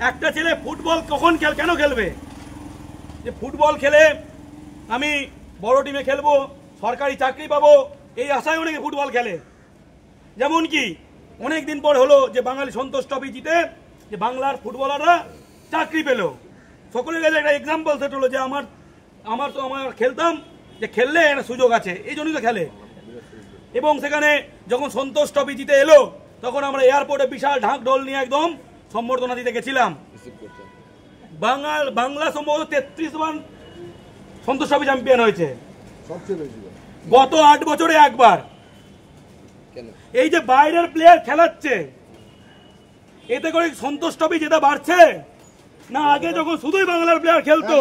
একটা ছেলে ফুটবল কখন কেন খেলবে? যে ফুটবল খেলে আমি বড় টিমে খেলবো, সরকারি চাকরি পাবো, এই আশায় অনেকে ফুটবল খেলে। যেমন কি অনেক দিন পর হলো যে বাঙালি সন্তোষ ট্রফি জিতে যে বাংলার ফুটবলাররা চাকরি পেল। সকলের কাছে একটা এক্সাম্পল সেট হলো যে আমার খেলতাম, যে খেললে একটা সুযোগ আছে, এই জন্যই তো খেলে। এবং সেখানে যখন সন্তোষ ট্রফি জিতে এলো তখন আমরা এয়ারপোর্টে বিশাল ঢাক ঢোল নিয়ে একদম সম্বর্ধনা দিতে গেছিলাম। বাংলা সম্ভবত 33 বার সন্তোষ ট্রফি চ্যাম্পিয়ন হয়েছে, গত 8 বছরে একবার। এই যে বাইরের প্লেয়ার খেলাচ্ছে, এতে করে সন্তোষ ট্রফি যেটা বাড়ছে না? আগে যখন শুধুই বাংলার প্লেয়ার খেলতো,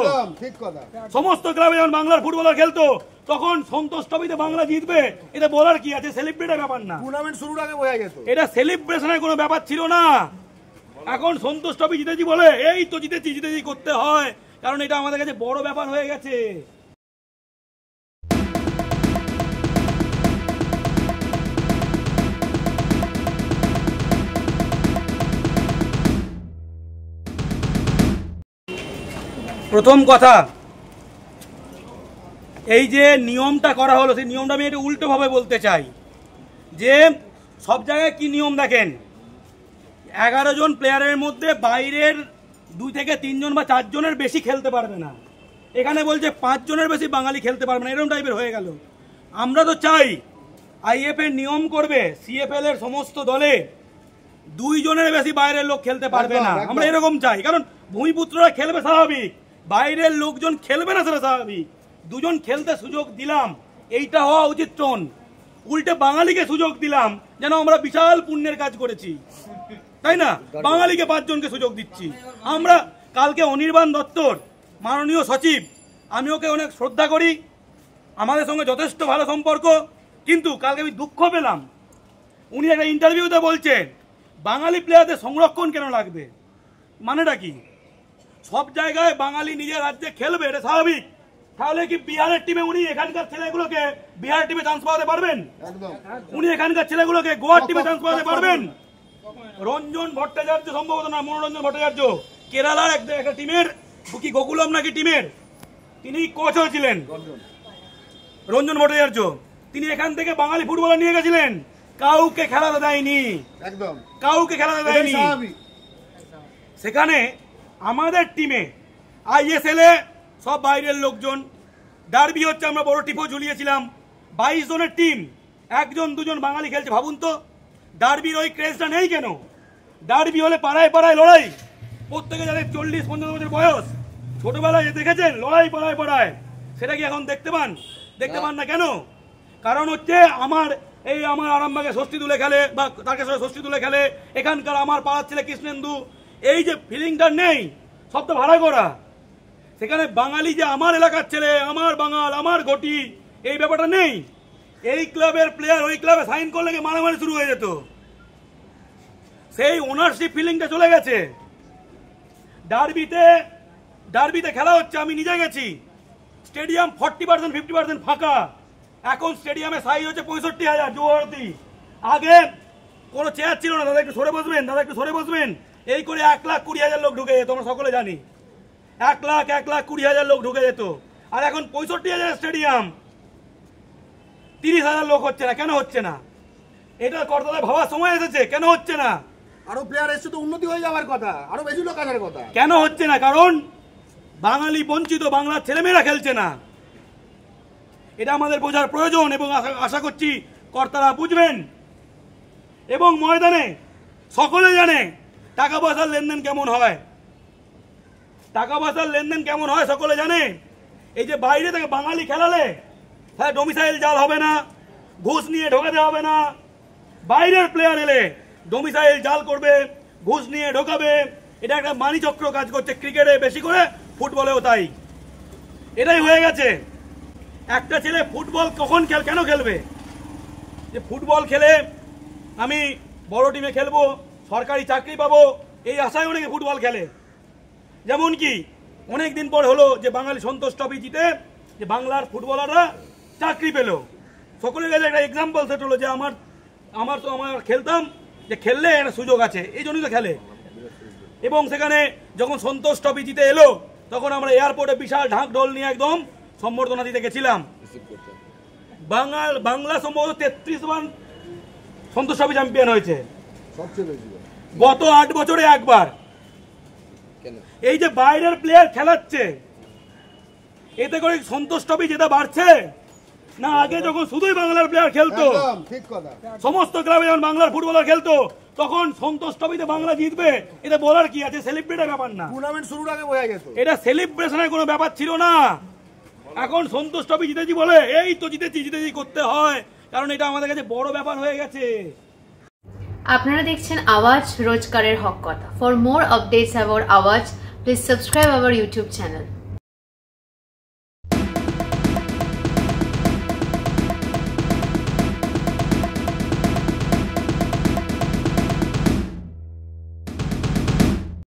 সমস্ত ক্লাবে যখন বাংলার ফুটবলার খেলতো, তখন সন্তোষ ট্রফিতে বাংলা জিতবে, এটা বলার কি আছে? সেলিব্রেটের ব্যাপার না, টুর্নামেন্ট শুরুর আগে বোঝা যেত। এটা সেলিব্রেশনের কোনো ব্যাপার ছিল না। এখন সন্তোষ ট্রফি জিতেছি বলে এই তো জিতেছি করতে হয়, কারণ এটা আমাদের কাছে বড় ব্যাপার হয়ে গেছে। প্রথম কথা, এই যে নিয়মটা করা হলো, সেই নিয়মটা আমি একটু উল্টোভাবে বলতে চাই। যে সব জায়গায় কি নিয়ম দেখেন, 11 জন প্লেয়ারের মধ্যে বাইরের 2 থেকে 3 জন বা 4 জনের বেশি খেলতে পারবে না। এখানে বলছে 5 জনের বেশি বাঙালি খেলতে পারবে না, এরকম টাইপের হয়ে গেল। আমরা তো চাই আইএফএ নিয়ম করবে সিএফএল এর সমস্ত দলে 2 জনের বেশি বাইরের লোক খেলতে পারবে না, আমরা এরকম চাই। কারণ ভূমিপুত্ররা খেলবে স্বাভাবিক, বাইরের লোকজন খেলবে না সেটা স্বাভাবিক। 2 জন খেলতে সুযোগ দিলাম, এইটা হওয়া উচিত। টন উল্টে বাঙালিকে সুযোগ দিলাম, যেন আমরা বিশাল পুণ্যের কাজ করেছি, তাই না? বাঙালিকে 5 জনকে সুযোগ দিচ্ছি আমরা। কালকে অনির্বাণ দত্তর মাননীয় সচিব, আমি ওকে অনেক শ্রদ্ধা করি, আমাদের সঙ্গে যথেষ্ট ভালো সম্পর্ক, কিন্তু কালকে আমি দুঃখ পেলাম, উনি একটা ইন্টারভিউতে বলছেন বাঙালি প্লেয়ারদের সংরক্ষণ কেন লাগবে। মানেটা কি? সব জায়গায় বাঙালি নিজের রাজ্যে খেলবে, এটা স্বাভাবিক। তাহলে কি বিহারের টিমে উনি এখানকার ছেলেগুলোকে বিহার টিমে চান্স পাওয়াতে পারবেন? উনি এখানকার ছেলেগুলোকে গোয়ার টিমে চান্স পাওয়াতে পারবেন? রঞ্জন ভট্টাচার্য, সম্ভবত না মনোরঞ্জন ভট্টাচার্য, কেরালার একটা টিমের কি গোকুলম নাকি টিমের তিনি কোচ হয়েছিলেন, রঞ্জন ভট্টাচার্য, তিনি এখান থেকে বাঙালি ফুটবলার নিয়ে গেছিলেন, কাউকে খেলাতে দেয়নি, একদম কাউকে খেলাতে দেয়নি। সেখানে আমাদের টিমে আইএসএল এ সব বাইরের লোকজন, ডার্বি হচ্ছে, আমরা বড় টিপও ঝুলিয়েছিলাম, 22 জনের টিম, 1 জন 2 জন বাঙালি খেলছে। ভাবুন তো, ডার্বির ওই ক্রেজটা নেই কেন? ডার্বি হলে পাড়ায় পাড়ায় লড়াই, প্রত্যেকে যাদের 40-50 বছর বয়স, ছোটবেলায় দেখেছেন লড়াই পাড়ায়, সেটা কি এখন দেখতে পান না কেন? কারণ হচ্ছে আমার আরামবাগে ষষ্ঠী তুলে খেলে বা তারকেশ্বরে ষষ্ঠী তুলে খেলে, এখানকার আমার পাড়ার ছেলে কৃষ্ণেন্দু, এই যে ফিলিংটা নেই, সব তো ভাড়া করা। সেখানে বাঙালি যে আমার এলাকার ছেলে, আমার বাঙাল, আমার ঘটি, এই ব্যাপারটা নেই। এই ক্লাবের প্লেয়ার ওই ক্লাবে সাইন করলে মারামারি শুরু হয়ে যেত, সেই ওনারশিপ ফিলিংটা চলে গেছে। ডার্বিতে খেলা হচ্ছে, আমি নিজে গেছি, স্টেডিয়াম 40% ফাঁকা, এখন স্টেডিয়ামে সাইজ হচ্ছে 65,000 যুবভারতী। আগে কোনো চেয়ার ছিল না, দাদা একটু সরে বসবেন, এই করে 1,20,000 লোক ঢুকে যেত, আমরা সকলে জানি। 1,20,000 লোক ঢুকে যেত, আর এখন 65,000 স্টেডিয়াম, 30,000 লোক হচ্ছে না। কেন হচ্ছে না? এটা কর্তাদের ভাবার সময় এসেছে, কেন হচ্ছে না? আরো প্লেয়ার এসে তো উন্নতি হয়ে যাওয়ার কথা, আরো বেশি লোক আসার কথা, কেন হচ্ছে না? কারণ বাঙালি বঞ্চিত, বাংলার ছেলেমেয়েরা খেলছে না। এটা আমাদের বোঝার প্রয়োজন, এবং আশা করছি কর্তারা বুঝবেন। এবং ময়দানে সকলে জানে টাকা পয়সার লেনদেন কেমন হয়, সকলে জানে। এই যে বাইরে থেকে বাঙালি খেলালে, হ্যাঁ, ডোমিসাইল জাল হবে না, ঘুষ নিয়ে ঢোকাতে হবে না। বাইরের প্লেয়ার এলে ডোমিসাইল জাল করবে, ঘুষ নিয়ে ঢোকাবে, এটা একটা মানিচক্র কাজ করছে ক্রিকেটে বেশি করে, ফুটবলেও তাই। এটাই হয়ে গেছে। একটা ছেলে ফুটবল কখন কেন খেলবে? যে ফুটবল খেলে আমি বড় টিমে খেলবো, সরকারি চাকরি পাবো, এই আশায় অনেকে ফুটবল খেলে। যেমন কি অনেক দিন পর হলো যে বাঙালি সন্তোষ ট্রফি জিতে যে বাংলার ফুটবলাররা চাকরি পেল। সকলের কাছে একটা এক্সাম্পল সেট হলো যে আমার খেলতাম, যে খেললে একটা সুযোগ আছে, এই জন্যই তো খেলে। এবং সেখানে যখন সন্তোষ ট্রফি জিতে এলো তখন আমরা এয়ারপোর্টে বিশাল ঢাক ঢোল নিয়ে একদম সম্বর্ধনা দিতে গেছিলাম। বাংলা সম্ভবত 33 বার সন্তোষ ট্রফি চ্যাম্পিয়ন হয়েছে, গত 8 বছরে একবার। এই যে বাইরের প্লেয়ার খেলাচ্ছে, এতে করে সন্তোষ ট্রফি যেটা বাড়ছে না? আগে যখন শুধুই বাংলার প্লেয়ার খেলতো, সমস্ত ক্লাবে যখন বাংলার ফুটবলার খেলতো, তখন সন্তোষ ট্রফিতে বাংলা জিতবে, এটা বলার কি আছে? সেলিব্রেটের ব্যাপার না, টুর্নামেন্ট শুরুর আগে বোঝা যেত। এটা সেলিব্রেশনের কোনো ব্যাপার ছিল না। এখন সন্তোষ ট্রফি জিতেছি বলে এই তো জিতেছি করতে হয়, কারণ এটা আমাদের কাছে বড় ব্যাপার হয়ে গেছে। আপনারা দেখছেন আওয়াজ, রোজকারের হক কথা। ফর মোর আপডেটস অ্যাবাউট আওয়াজ, please subscribe our YouTube channel.